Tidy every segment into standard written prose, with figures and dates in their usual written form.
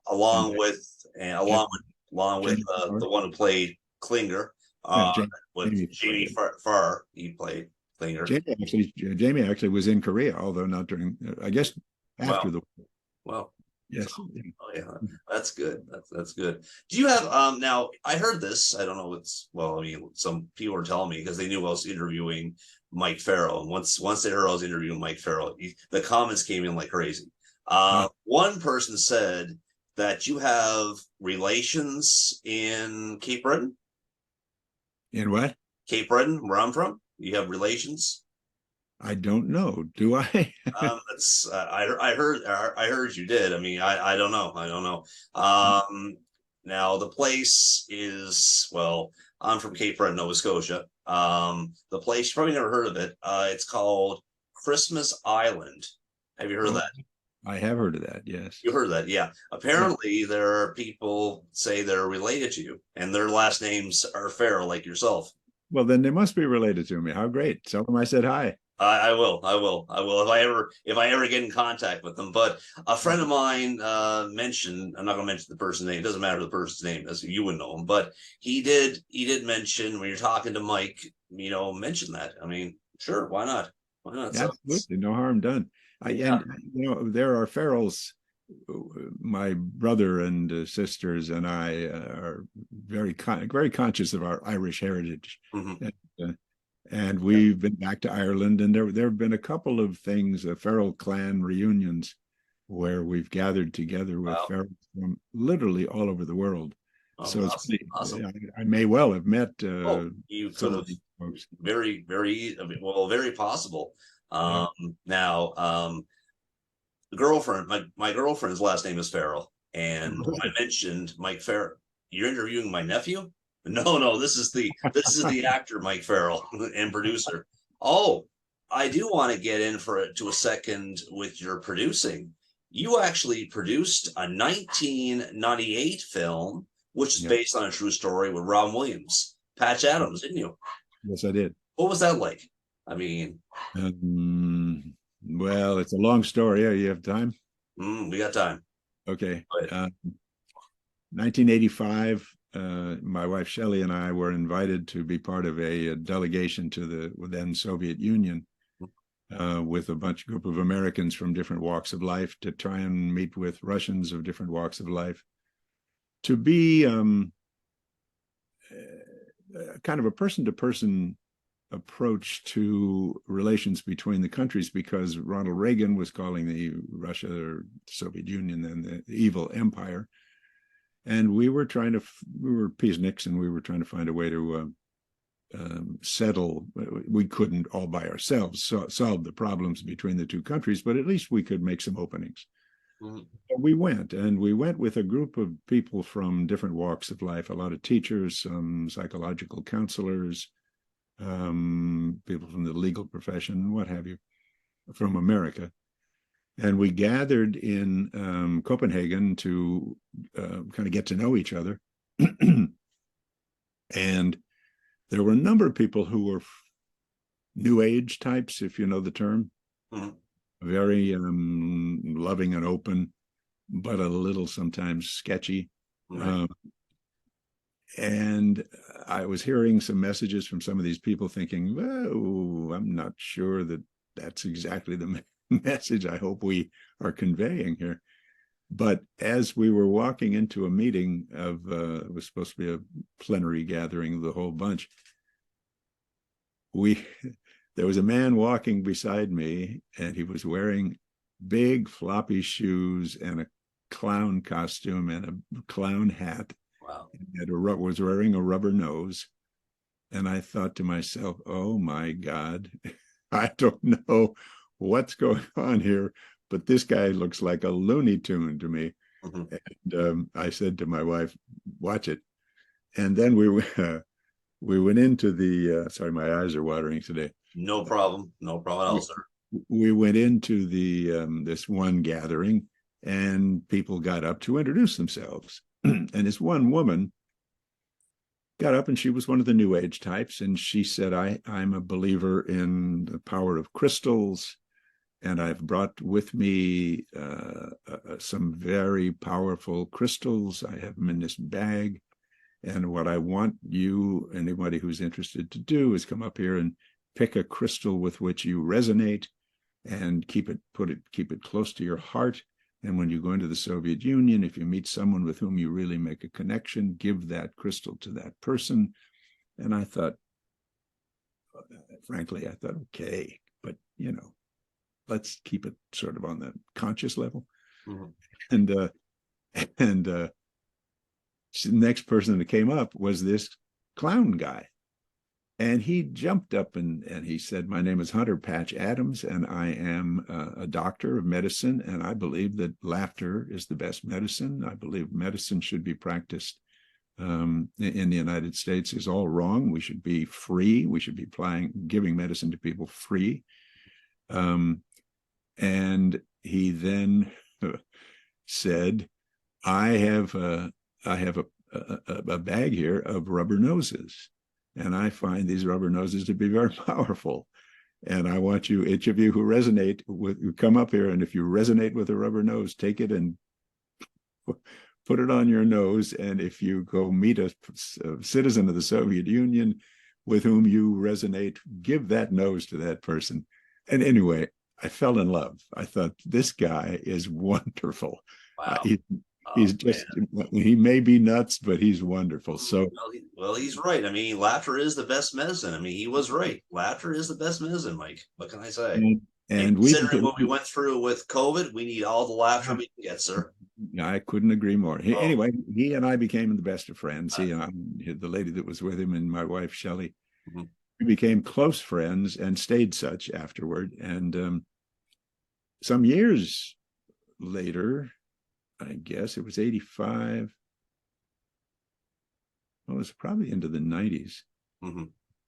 along and with and Jamie, along with Farrell. the one who played Klinger, Yeah, with Jamie Jamie Farr. He played Klinger. Jamie actually was in Korea, although not during, I guess, after Well, the. well. So, Yes. oh yeah, that's good. That's good. Do you have now? I heard this. I don't know. It's well. I mean, some people were telling me because they knew I was interviewing Mike Farrell, and once they heard I was interviewing Mike Farrell, the comments came in like crazy. One person said that you have relations in Cape Breton. In what? Cape Breton, where I'm from. You have relations. I don't know. Do I? That's I heard you did. I mean, I don't know. I don't know. Now the place is well. I'm from Cape Breton, Nova Scotia. The place you probably never heard of it. It's called Christmas Island. Have you heard of Oh, that? I have heard of that. Yes. You heard of that? Yeah. Yeah. Apparently, there are people say they're related to you, and their last names are Farrell, like yourself. Well, then they must be related to me. How great! Tell them I said hi. I will. I will. I will. If I ever get in contact with them. But a friend of mine mentioned. I'm not going to mention the person's name. It doesn't matter the person's name, as you would know him. But he did. He did mention when you're talking to Mike. Mention that. I mean, sure. Why not? Why not? So, Absolutely, no harm done. yeah. There are Farrells. My brother and sisters and I are very conscious of our Irish heritage, Mm-hmm. and Yeah. we've been back to Ireland, and there have been a couple of things, Farrell clan reunions, where we've gathered together with Wow. Farrell from literally all over the world. Oh, So it's awesome. Awesome. I may well have met Oh, you could some have of these folks. very, I mean, well, very possible. Yeah. Now, the girlfriend, my girlfriend's last name is Farrell, and I mentioned Mike Farrell. You're interviewing my nephew? No, no, this is the actor Mike Farrell and producer. Oh, I do want to get in for it to a second with your producing. You actually produced a 1998 film, which is Yeah. based on a true story with Ron Williams, Patch Adams, didn't you? Yes, I did. What was that like? I mean, Well, it's a long story. Yeah, you have time? we got time. Okay. But 1985, my wife Shelley and I were invited to be part of a delegation to the then Soviet Union with a group of Americans from different walks of life to try and meet with Russians of different walks of life, to be kind of a person-to-person approach to relations between the countries, because Ronald Reagan was calling the Russia or Soviet Union then the evil empire, and we were peaceniks, and we were trying to find a way to settle. We couldn't all by ourselves solve the problems between the two countries, but at least we could make some openings. Mm-hmm. We went with a group of people from different walks of life, a lot of teachers, some psychological counselors, people from the legal profession, what have you, from America. And we gathered in Copenhagen to kind of get to know each other. And there were a number of people who were New Age types, if you know the term, very loving and open, but a little sometimes sketchy. Right. And I was hearing some messages from some of these people thinking, well, I'm not sure that that's exactly the message I hope we are conveying here. But as we were walking into a meeting of, it was supposed to be a plenary gathering of the whole bunch, there was a man walking beside me, and he was wearing big floppy shoes and a clown costume and a clown hat. Wow. And was wearing a rubber nose. And I thought to myself, oh my God, I don't know what's going on here, but this guy looks like a Looney Tune to me. Mm-hmm. And I said to my wife, watch it. And then we went into the, sorry, my eyes are watering today. No problem. No problem at all, sir. We went into the this one gathering, and people got up to introduce themselves. And this one woman got up, and she was one of the New Age types, and she said, I'm a believer in the power of crystals, and I've brought with me some very powerful crystals. I have them in this bag. And what I want you, anybody who's interested, to do is come up here and pick a crystal with which you resonate, and keep it close to your heart. And when you go into the Soviet Union, if you meet someone with whom you really make a connection, give that crystal to that person. And I thought, frankly, okay, but let's keep it sort of on the conscious level. Mm-hmm. And the next person that came up was this clown guy. And he jumped up and he said, "My name is Hunter Patch Adams, and I am a doctor of medicine, and I believe that laughter is the best medicine. I believe medicine should be practiced in the United States is all wrong. We should be free. We should be giving medicine to people free." And he then said, I have a bag here of rubber noses, and I find these rubber noses to be very powerful. And I want you, each of you who resonate with, come up here, and if you resonate with a rubber nose, take it and put it on your nose. And if you go meet a citizen of the Soviet Union with whom you resonate, give that nose to that person. And anyway, I fell in love. I thought, this guy is wonderful. Wow. He's just, he may be nuts, but he's wonderful. So, well, he's right. I mean, laughter is the best medicine. I mean, he was right. Laughter is the best medicine, Mike. What can I say? And considering what we went through with COVID, we need all the laughter we can get, sir. I couldn't agree more. Anyway, he and I became the best of friends. He and I, the lady that was with him, and my wife, Shelley, we became close friends and stayed such afterward. And some years later, I guess it was 85. Well, it was probably into the 90s.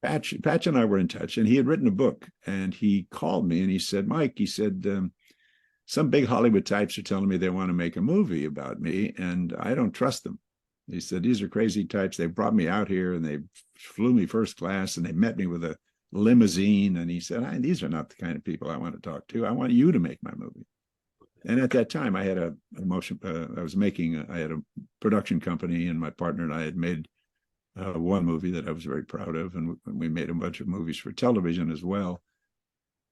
Patch and I were in touch, and he had written a book, and he called me and he said, "Mike," he said, "some big Hollywood types are telling me they want to make a movie about me, and I don't trust them." He said, "These are crazy types. They brought me out here and they flew me first class, and they met me with a limousine." And he said, "These are not the kind of people I want to talk to. I want you to make my movie." And at that time, I had I had a production company, and my partner and I had made one movie that I was very proud of, and we made a bunch of movies for television as well.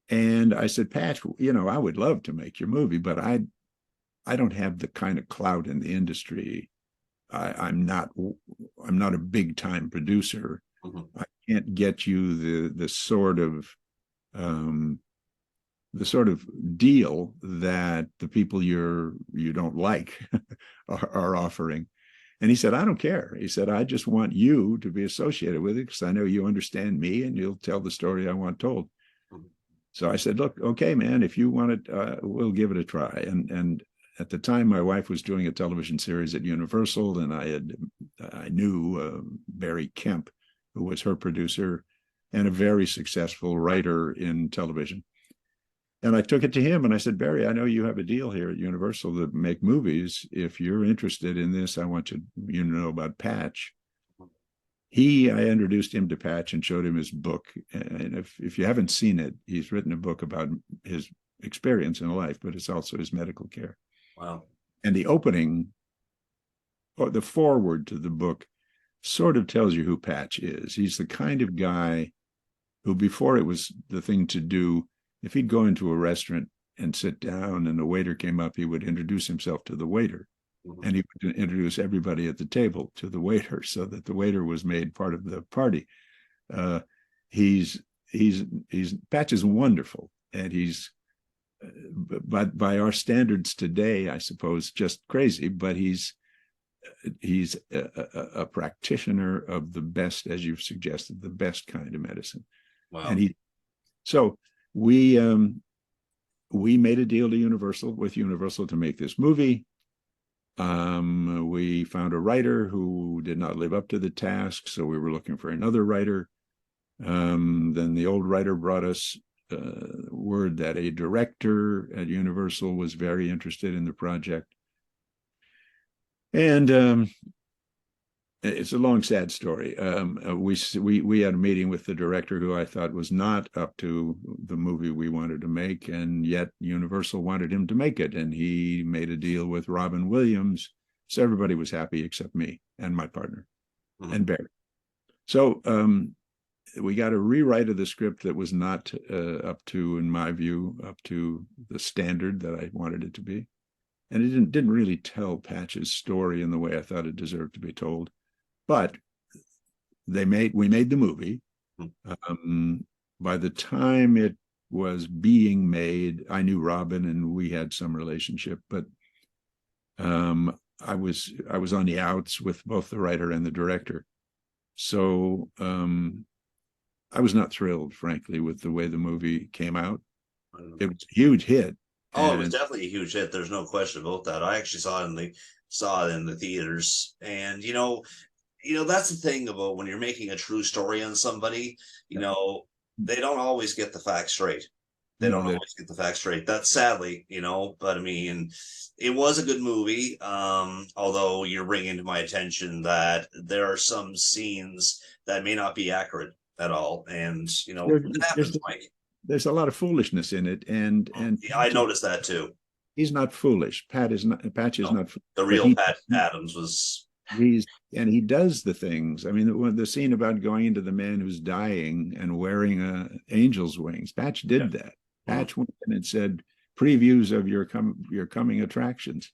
And I said, "Patch, I would love to make your movie, but I don't have the kind of clout in the industry. I'm not a big time producer. I can't get you the sort of deal that the people you don't like are offering." And he said, "I don't care." He said, "I just want you to be associated with it because I know you understand me and you'll tell the story I want told." So I said, "Look, okay, man, if you want it, we'll give it a try." And at the time, my wife was doing a television series at Universal, and I knew Barry Kemp, who was her producer and a very successful writer in television. And I took it to him and I said, "Barry, I know you have a deal here at Universal to make movies. If you're interested in this, I want you to know about Patch." I introduced him to Patch and showed him his book. And if you haven't seen it, he's written a book about his experience in life, but it's also his medical care. Wow. And the opening, or the foreword to the book, sort of tells you who Patch is. He's the kind of guy who, before it was the thing to do, if he'd go into a restaurant and sit down and the waiter came up, he would introduce himself to the waiter. And he would introduce everybody at the table to the waiter, so that the waiter was made part of the party. Patch is wonderful, and he's, but by our standards today, I suppose, just crazy. But he's a practitioner of the best, as you've suggested, the best kind of medicine. Wow. And so we made a deal with Universal to make this movie. We found a writer who did not live up to the task, so we were looking for another writer. Then the old writer brought us word that a director at Universal was very interested in the project. And it's a long, sad story. We had a meeting with the director who I thought was not up to the movie we wanted to make, and yet Universal wanted him to make it, and he made a deal with Robin Williams, so everybody was happy except me and my partner and Barry. So we got a rewrite of the script that was not up to, in my view, up to the standard that I wanted it to be, and it didn't really tell Patch's story in the way I thought it deserved to be told. But we made the movie. By the time it was being made, I knew Robin and we had some relationship, but I was on the outs with both the writer and the director. So I was not thrilled, frankly, with the way the movie came out. It was a huge hit. Oh, it was definitely a huge hit. There's no question about that. I actually saw it in the theaters, and that's the thing about when you're making a true story on somebody. They don't always get the facts straight. They don't always get the facts straight. That's sadly, but I mean, it was a good movie. Although you're bringing to my attention that there are some scenes that may not be accurate at all, and it happens, Mike. There's a lot of foolishness in it, and yeah, I noticed that too. He's not foolish. Patch is not. The real Pat Adams was. He does the things. I mean, the scene about going into the man who's dying and wearing angel's wings. Patch did that. Patch went in and said previews of your coming attractions.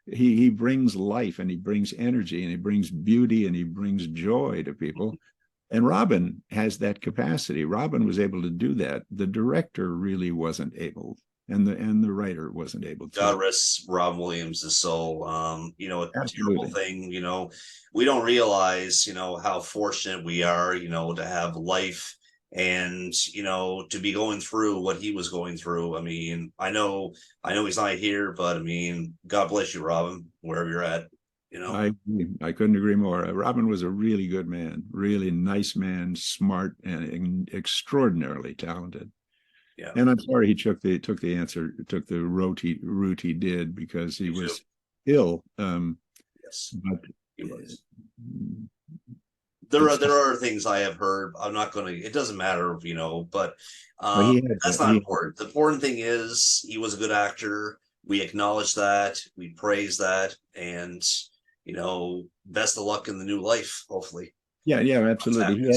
He brings life, and he brings energy, and he brings beauty, and he brings joy to people. And Robin has that capacity. Robin was able to do that. The director really wasn't able, and the writer wasn't able to. God rest Rob Williams' soul. A terrible thing. We don't realize, how fortunate we are, to have life and, to be going through what he was going through. I mean, I know he's not here, but I mean, God bless you, Robin, wherever you're at. I couldn't agree more. Robin was a really good man, really nice man, smart and extraordinarily talented. Yeah. And I'm sorry he took the route he did, because he was ill. Yes, but he was. There are things I have heard. I'm not going to. It doesn't matter, but that's not important. The important thing is he was a good actor. We acknowledge that. We praise that, and best of luck in the new life, hopefully. Yeah, absolutely.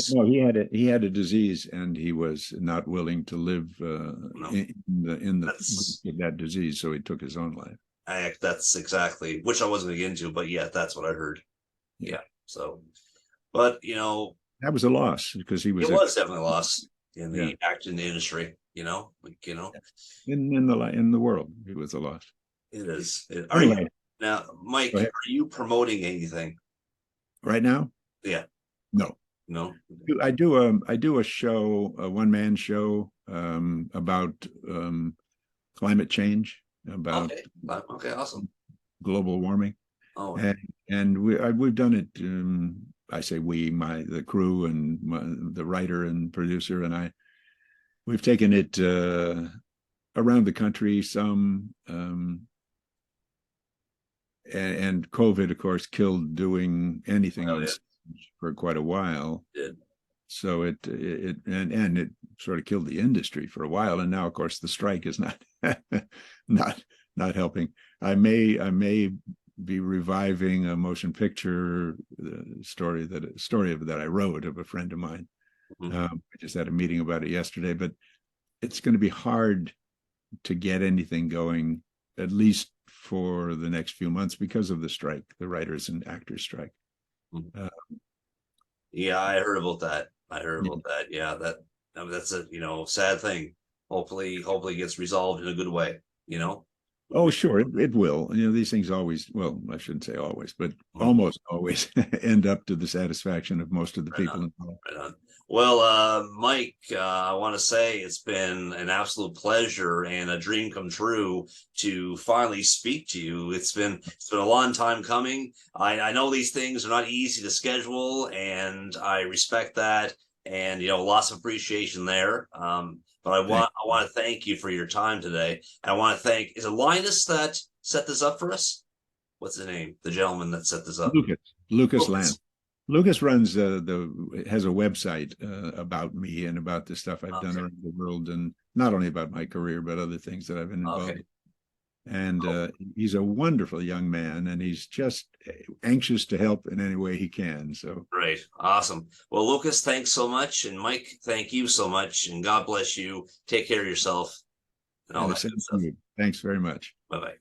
He had a disease, and he was not willing to live in that disease, so he took his own life. That's exactly, which I wasn't going to get into, but yeah, that's what I heard. Yeah. So, but that was a loss, because he was. It was definitely a loss in the acting industry. In the world, it was a loss. It is. Anyway. Now, Mike, are you promoting anything right now? Yeah. No. I do a show, a one-man show about climate change, about okay, awesome, global warming. Oh, and we've done it. I say we, the crew, and the writer and producer, and we've taken it around the country. Some. And COVID, of course, killed doing anything on stage for quite a while. It did. So it sort of killed the industry for a while, and now, of course, the strike is not not helping. I may be reviving a motion picture story that I wrote of a friend of mine. I just had a meeting about it yesterday, but it's going to be hard to get anything going, at least for the next few months, because of the strike, the writers and actors strike. Yeah, I heard about that. Yeah, that's a sad thing. Hopefully it gets resolved in a good way. Oh, sure, it will. These things always, well, I shouldn't say always, but almost always end up to the satisfaction of most of the people involved. Right on. Well, Mike, I want to say it's been an absolute pleasure and a dream come true to finally speak to you. It's been a long time coming. I know these things are not easy to schedule, and I respect that, and lots of appreciation there. But I want to thank you for your time today. And I want to thank, is it Linus that set this up for us? What's his name? The gentleman that set this up? Lucas Lamb. Lucas runs has a website about me and about the stuff I've done Okay. around the world, and not only about my career but other things that I've been involved Okay. in. And Cool. he's a wonderful young man, and he's just anxious to help in any way he can. So Great. Awesome. Well, Lucas, thanks so much. And Mike, thank you so much. And God bless you. Take care of yourself and all and the that same good to stuff. you. Thanks very much. Bye bye.